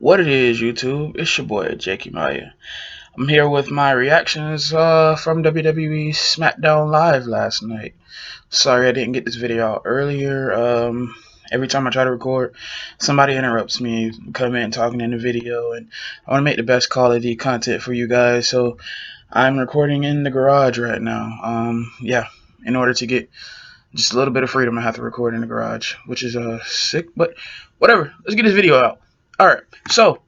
What it is, YouTube? It's your boy, Jakey Maya. I'm here with my reactions from WWE Smackdown Live last night. Sorry I didn't get this video out earlier. Every time I try to record, somebody interrupts me, coming talking in the video, and I want to make the best quality content for you guys. So I'm recording in the garage right now. Yeah, in order to get just a little bit of freedom, I have to record in the garage, which is sick, but whatever. Let's get this video out. All right, so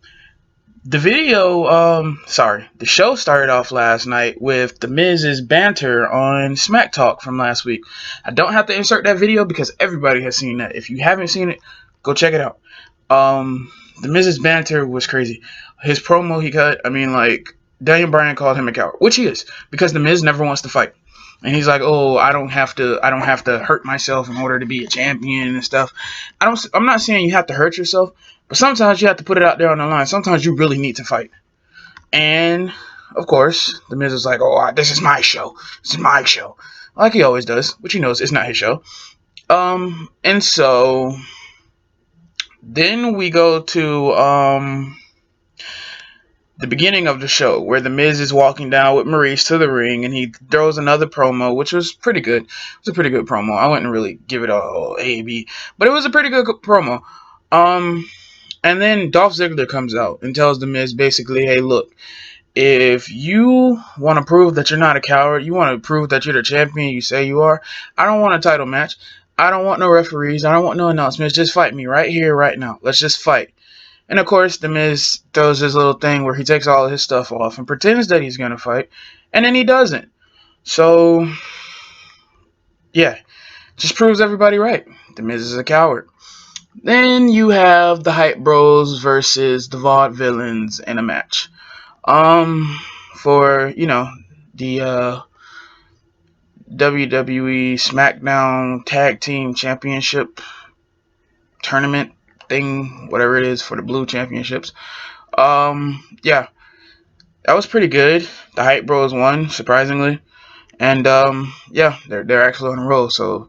the show started off last night with The Miz's banter on Smack Talk from last week. I don't have to insert that video because everybody has seen that. If you haven't seen it, go check it out. The Miz's banter was crazy. His promo he cut, Daniel Bryan called him a coward, which he is, because The Miz never wants to fight. And he's like, "Oh, I don't have to hurt myself in order to be a champion and stuff." I'm not saying you have to hurt yourself, but sometimes you have to put it out there on the line. Sometimes you really need to fight. And of course, The Miz is like, "Oh, this is my show. This is my show," like he always does, which he knows it's not his show. And so then we go to the beginning of the show where The Miz is walking down with Maurice to the ring and he throws another promo, which was pretty good. It was a pretty good promo. I wouldn't really give it a A, B, but it was a pretty good promo. And then Dolph Ziggler comes out and tells The Miz basically, "Hey, look, if you want to prove that you're not a coward, you want to prove that you're the champion you say you are, I don't want a title match. I don't want no referees. I don't want no announcements. Just fight me right here, right now. Let's just fight." And of course, The Miz does his little thing where he takes all of his stuff off and pretends that he's going to fight, and then he doesn't. So, yeah, just proves everybody right. The Miz is a coward. Then you have the Hype Bros versus the Vaudevillains in a match. For, the WWE Smackdown Tag Team Championship tournament thing, whatever it is, for the Blue Championships. Yeah, that was pretty good. The Hype Bros won, surprisingly. And yeah, they're actually on a roll, so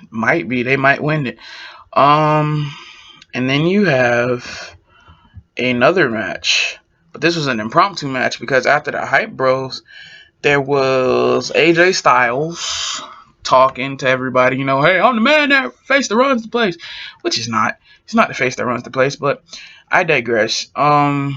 they might win it. And then you have another match. But this was an impromptu match because after the Hype Bros, there was AJ Styles talking to everybody, "Hey, I'm the man that face that runs the place," which is not. He's not the face that runs the place, but I digress. And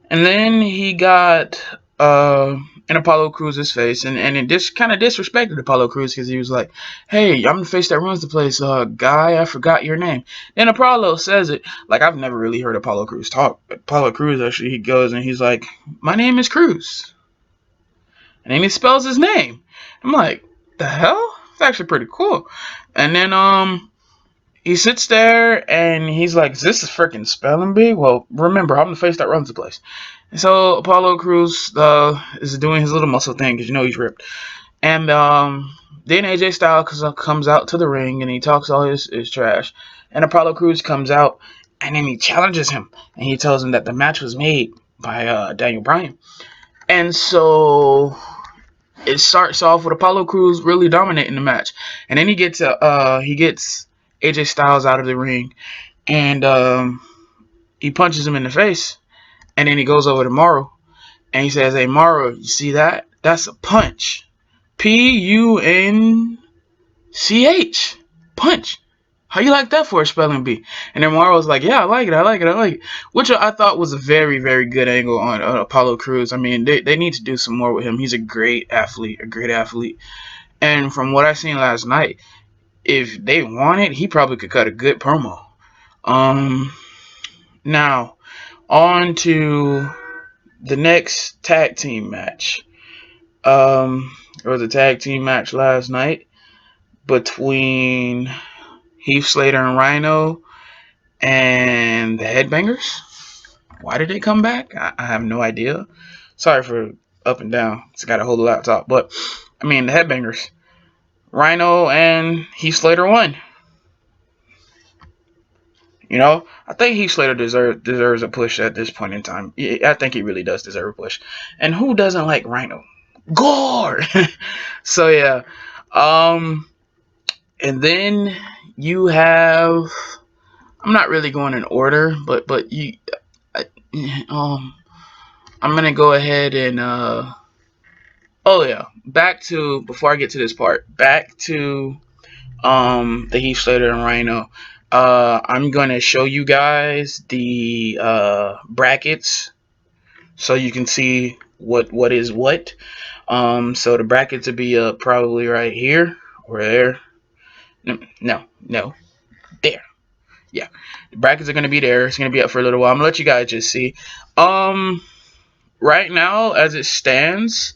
then he got in Apollo Cruz's face, and it just kind of disrespected Apollo Cruz because he was like, "Hey, I'm the face that runs the place, guy. I forgot your name." Then Apollo says it like I've never really heard Apollo Cruz talk. But Apollo Cruz actually he goes and he's like, "My name is Cruz," and then he spells his name. I'm like, the hell? It's actually pretty cool. And then he sits there and he's like, "Is this a freaking spelling bee?" Well, remember, I'm the face that runs the place. And so Apollo Cruz is doing his little muscle thing because he's ripped. And then AJ Styles comes out to the ring and he talks all his trash. And Apollo Cruz comes out and then he challenges him. And he tells him that the match was made by Daniel Bryan. And so it starts off with Apollo Cruz really dominating the match. And then he gets AJ Styles out of the ring and he punches him in the face. And then he goes over to Morrow and he says, "Hey, Morrow, you see that? That's a punch. Punch. Punch. How you like that for a spelling bee?" And then Morrow's like, "Yeah, I like it. Which I thought was a very, very good angle on Apollo Cruz. I mean, they need to do some more with him. He's a great athlete. And from what I seen last night, if they wanted, he probably could cut a good promo. Now, on to the next tag team match. There was a tag team match last night between Heath Slater and Rhino and the Headbangers. Why did they come back? I have no idea. Sorry for up and down. Just got to hold the laptop. But, the Headbangers. Rhino and Heath Slater won. I think Heath Slater deserves a push at this point in time. I think he really does deserve a push. And who doesn't like Rhino? Gore! So, yeah. And then you have I'm not really going in order, but I, I'm gonna go ahead and oh yeah, back to, before I get to this part, back to the Heath Slater and Rhino. I'm gonna show you guys the brackets so you can see what is what. So the brackets would be probably right here or there. No, there. Yeah, the brackets are gonna be there. It's gonna be up for a little while. I'm gonna let you guys just see. Right now, as it stands,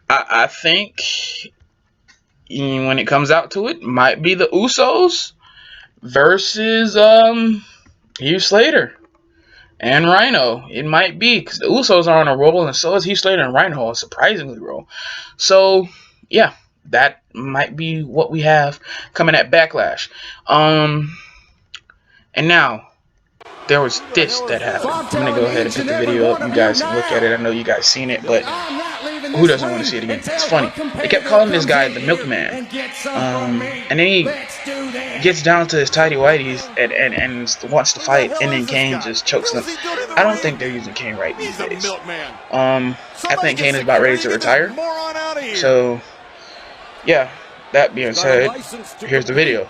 I think when it comes out to it, might be the Usos versus Heath Slater and Rhino. It might be, because the Usos are on a roll, and so is Heath Slater and Rhino, a surprisingly roll. So yeah, that might be what we have coming at Backlash. And now there was this that happened. I'm gonna go ahead and put the video up. You guys can look at it. I know you guys seen it, but who doesn't want to see it again? It's funny. They kept calling this guy the Milkman, and then he gets down to his tidy whities and wants to fight, and then Kane just chokes them. I don't think they're using Kane right these days. I think Kane is about ready to retire. So yeah, that being said, here's the video.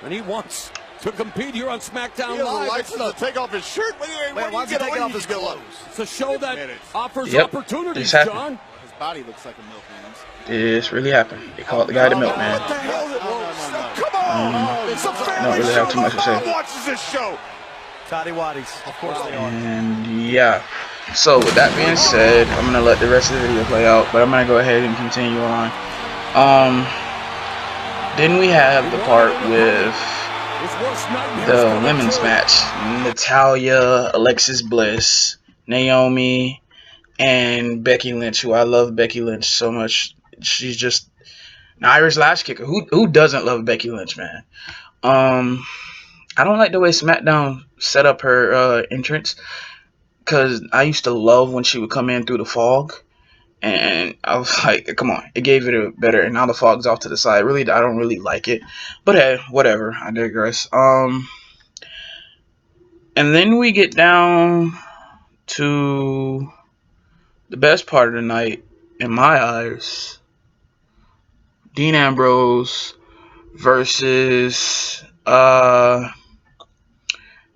And he wants to compete here on SmackDown Live. Live. To take off his shirt. Why is he taking off his clothes? It's a show that offers Yep, opportunities, this John. His body looks like a milkman's. This really happened. They called the guy the Milkman. Come on! It's a family don't really show. have too much to say. Mom watches this show. Toddy Waddies, of course they are. And yeah, so with that being said, I'm gonna let the rest of the video play out, but I'm gonna go ahead and continue on. Then we have the part with the women's match: Natalya, Alexis Bliss, Naomi, and Becky Lynch, who I love Becky Lynch so much. She's just an Irish lash kicker. Who doesn't love Becky Lynch, man? I don't like the way SmackDown set up her entrance, because I used to love when she would come in through the fog, and I was like, come on, it gave it a better, and now the fog's off to the side. Really, I don't really like it, but hey, whatever, I digress. And then we get down to the best part of the night, in my eyes: Dean Ambrose versus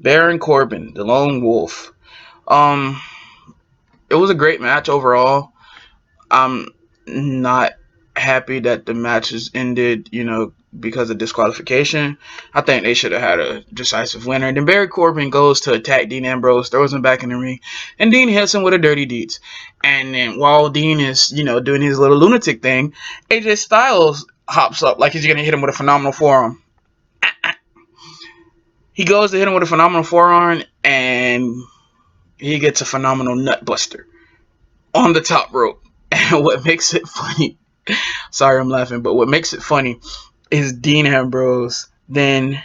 Baron Corbin, the Lone Wolf. It was a great match overall. I'm not happy that the matches ended, because of disqualification. I think they should have had a decisive winner. Then Baron Corbin goes to attack Dean Ambrose, throws him back in the ring, and Dean hits him with a dirty deeds. And then while Dean is, doing his little lunatic thing, AJ Styles hops up like he's gonna hit him with a phenomenal forearm. He goes to hit him with a phenomenal forearm, and he gets a phenomenal nut buster on the top rope. And what makes it funny, sorry I'm laughing, but what makes it funny is Dean Ambrose then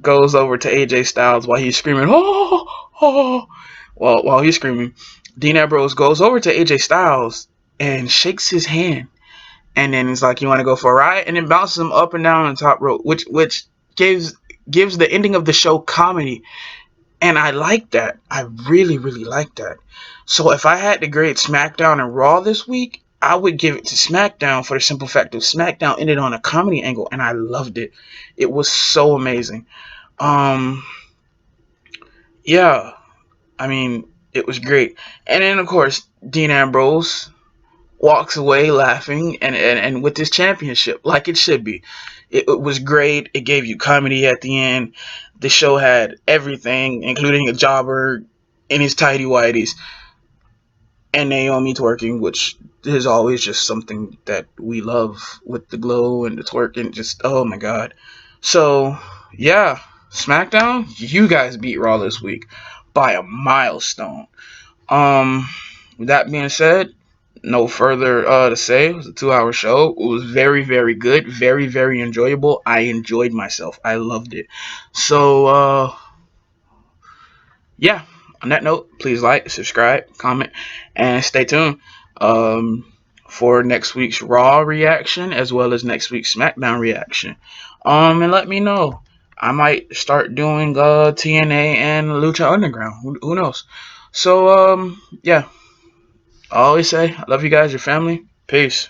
goes over to AJ Styles while he's screaming, oh, oh. While he's screaming, Dean Ambrose goes over to AJ Styles and shakes his hand. And then he's like, you want to go for a ride? And then bounces him up and down on the top rope, which gives the ending of the show comedy. And I like that. I really, really like that. So if I had to grade SmackDown and Raw this week, I would give it to SmackDown, for the simple fact that SmackDown ended on a comedy angle, and I loved it. It was so amazing. Yeah, I mean, it was great. And then, of course, Dean Ambrose walks away laughing and with his championship, like it should be. It was great. It gave you comedy at the end. The show had everything, including a jobber in his tidy whities, and Naomi twerking, which is always just something that we love, with the glow and the twerk, and just, oh my god. So yeah, SmackDown, you guys beat Raw this week by a milestone. With that being said, no further to say. It was a 2-hour show. It was very, very good. Very, very enjoyable. I enjoyed myself. I loved it. So, yeah. On that note, please like, subscribe, comment, and stay tuned for next week's Raw reaction, as well as next week's SmackDown reaction. And let me know I might start doing TNA and Lucha Underground. Who knows? So yeah. I always say I love you guys, your family. Peace.